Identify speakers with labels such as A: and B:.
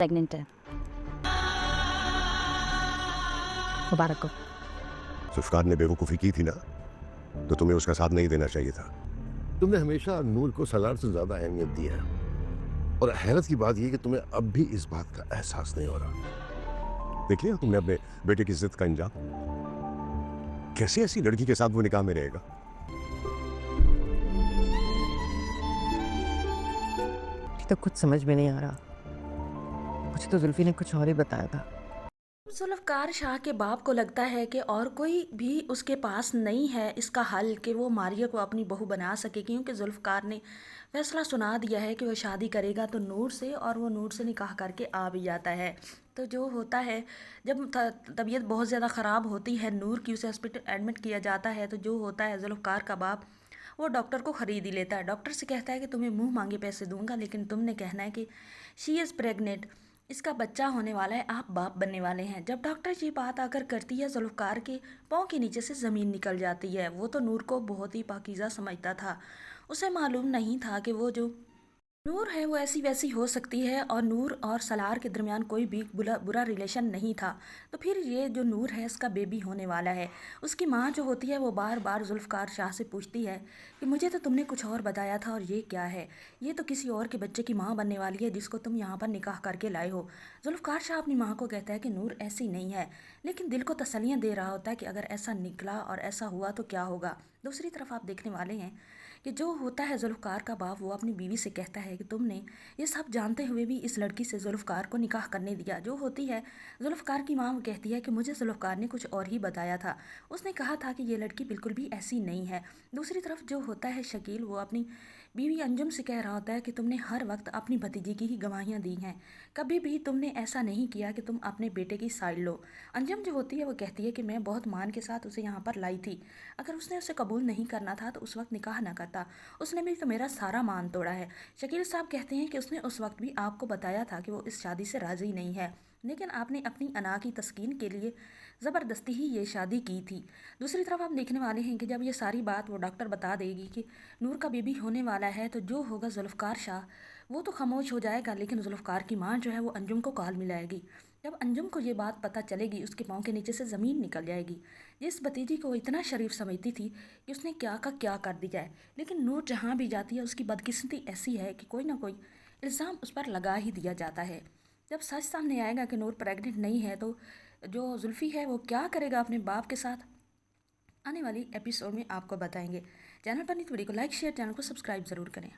A: Pregnant है। मुबारक हो।
B: जुल्फ़कार ने बेवकूफ़ी की थी ना, तो तुम्हें उसका साथ नहीं देना चाहिए था। तुमने हमेशा नूर को सलार से ज्यादा अहमियत दी है, और हैरत की बात यह है कि तुम्हें अब भी इस बात का एहसास नहीं हो रहा। देख लिया तुमने अपने बेटे की जिद का अंजाम? कैसे ऐसी लड़की के साथ वो निकाह में रहेगा?
C: तो कुछ समझ में नहीं आ रहा। मुझे तो जुल्फी ने कुछ और ही बताया था।
D: जुल्फ़कार शाह के बाप को लगता है कि और कोई भी उसके पास नहीं है इसका हल कि वो मारिया को अपनी बहू बना सके, क्योंकि जुल्फ़कार ने फैसला सुना दिया है कि वो शादी करेगा तो नूर से, और वो नूर से निकाह करके आ भी जाता है। तो जो होता है, जब तबीयत बहुत ज़्यादा ख़राब होती है नूर की, उसे हॉस्पिटल एडमिट किया जाता है, तो जो होता है जुल्फ़कार का बाप वो डॉक्टर को ख़रीद ही लेता है। डॉक्टर से कहता है कि तुम्हें मुंह मांगे पैसे दूंगा, लेकिन तुमने कहना है कि शी इज़ प्रेग्नेंट, इसका बच्चा होने वाला है, आप बाप बनने वाले हैं। जब डॉक्टर ये बात आकर करती है, जुल्फ़कार के पाँव के नीचे से ज़मीन निकल जाती है। वो तो नूर को बहुत ही पाकीज़ा समझता था। उसे मालूम नहीं था कि वो जो नूर है वो ऐसी वैसी हो सकती है, और नूर और सलार के दरमियान कोई भी बुरा रिलेशन नहीं था। तो फिर ये जो नूर है इसका बेबी होने वाला है। उसकी माँ जो होती है वो बार बार जुल्फ़कार शाह से पूछती है कि मुझे तो तुमने कुछ और बताया था, और ये क्या है? ये तो किसी और के बच्चे की माँ बनने वाली है जिसको तुम यहाँ पर निकाह करके लाए हो। जुल्फ़कार शाह अपनी माँ को कहता है कि नूर ऐसी नहीं है, लेकिन दिल को तसल्लियाँ दे रहा होता है कि अगर ऐसा निकला और ऐसा हुआ तो क्या होगा। दूसरी तरफ आप देखने वाले हैं कि जो होता है जुल्फ़कार का बाप, वो अपनी बीवी से कहता है कि तुमने ये सब जानते हुए भी इस लड़की से जुल्फ़कार को निकाह करने दिया। जो होती है जुल्फ़कार की माँ, वो कहती है कि मुझे जुल्फ़कार ने कुछ और ही बताया था, उसने कहा था कि ये लड़की बिल्कुल भी ऐसी नहीं है। दूसरी तरफ जो होता है शकील, वो अपनी बीवी अंजुम से कह रहा होता है कि तुमने हर वक्त अपनी भतीजी की ही गवाहियाँ दी हैं, कभी भी तुमने ऐसा नहीं किया कि तुम अपने बेटे की साइड लो। अंजुम जो होती है वो कहती है कि मैं बहुत मान के साथ उसे यहाँ पर लाई थी, अगर उसने उसे कबूल नहीं करना था तो उस वक्त निकाह ना करता, उसने भी तो मेरा सारा मान तोड़ा है। शकील साहब कहते हैं कि उसने उस वक्त भी आपको बताया था कि वो इस शादी से राज़ी नहीं है, लेकिन आपने अपनी अना की तस्कीन के लिए ज़बरदस्ती ही ये शादी की थी। दूसरी तरफ आप देखने वाले हैं कि जब ये सारी बात वो डॉक्टर बता देगी कि नूर का बेबी होने वाला है, तो जो होगा जुल्फ़कार शाह वो तो खामोश हो जाएगा, लेकिन जुल्फ़कार की माँ जो है वो अंजुम को कॉल मिलाएगी। जब अंजुम को ये बात पता चलेगी, उसके पाँव के नीचे से ज़मीन निकल जाएगी। जिस भतीजी को वो इतना शरीफ समझती थी कि उसने क्या का क्या कर दिया है, लेकिन नूर जहाँ भी जाती है उसकी बदकिस्मती ऐसी है कि कोई ना कोई इल्ज़ाम उस पर लगा ही दिया जाता है। जब सच सामने आएगा कि नूर प्रेग्नेंट नहीं है, तो जो जुल्फ़ी है वो क्या करेगा अपने बाप के साथ, आने वाली एपिसोड में आपको बताएंगे। चैनल पर नहीं तो वीडियो को लाइक शेयर, चैनल को सब्सक्राइब ज़रूर करें।